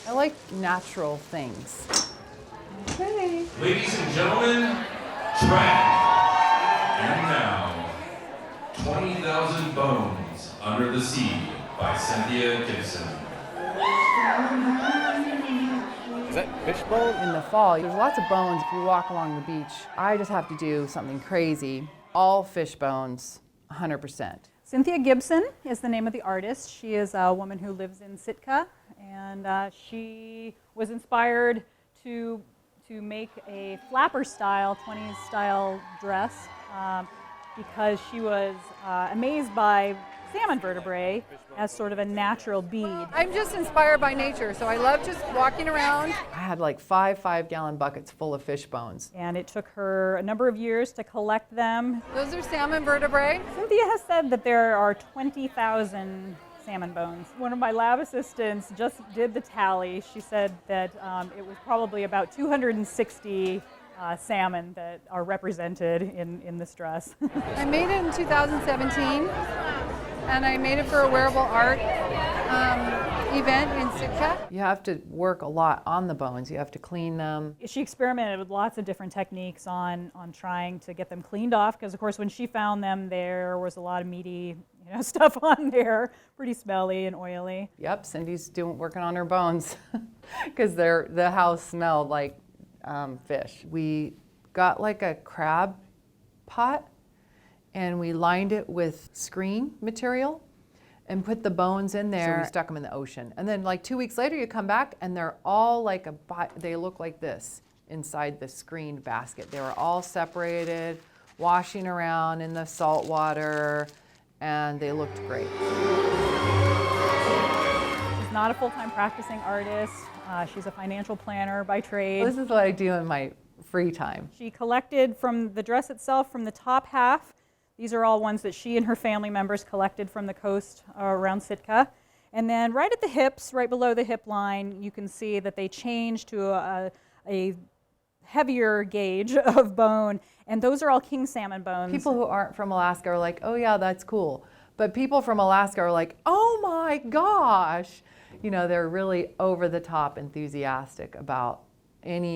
I like natural things. Okay. Ladies and gentlemen, track. And now, 20,000 Bones Under the Sea by Cynthia Gibson. Is that fishbone? In the fall, there's lots of bones if you walk along the beach. I just have to do something crazy. All fish bones, 100%. Cynthia Gibson is the name of the artist. She is a woman who lives in Sitka, and she was inspired to make a flapper style, 20s style dress because she was amazed by salmon vertebrae as sort of a natural bead. I'm just inspired by nature, so I love just walking around. I had like 5 gallon buckets full of fish bones. And it took her a number of years to collect them. Those are salmon vertebrae. Cynthia has said that there are 20,000 salmon bones. One of my lab assistants just did the tally. She said that it was probably about 260 salmon that are represented in this dress. I made it in 2017, and I made it for a wearable art event in Sitka. You have to work a lot on the bones. You have to clean them. She experimented with lots of different techniques on trying to get them cleaned off, because of course when she found them there was a lot of meaty stuff on there, pretty smelly and oily. Yep, Cindy's working on her bones because the house smelled like fish. We got like a crab pot and we lined it with screen material and put the bones in there. So we stuck them in the ocean. And then like 2 weeks later you come back and they're all like they look like this inside the screened basket. They were all separated, washing around in the salt water, and they looked great. She's not a full-time practicing artist. She's a financial planner by trade. This is what I do in my free time. She collected from the dress itself, from the top half. These are all ones that she and her family members collected from the coast around Sitka. And then right at the hips, right below the hip line, you can see that they changed to a heavier gauge of bone, and those are all king salmon bones. People who aren't from Alaska are like, oh yeah, that's cool. But people from Alaska are like, oh my gosh. They're really over the top enthusiastic about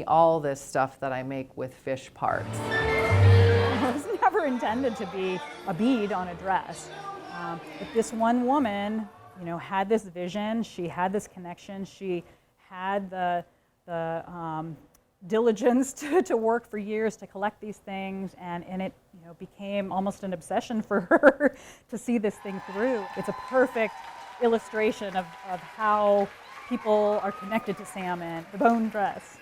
all this stuff that I make with fish parts. It was never intended to be a bead on a dress. But this one woman, had this vision, she had this connection, she had the diligence to work for years to collect these things, and it became almost an obsession for her to see this thing through. It's a perfect illustration of how people are connected to salmon, the bone dress.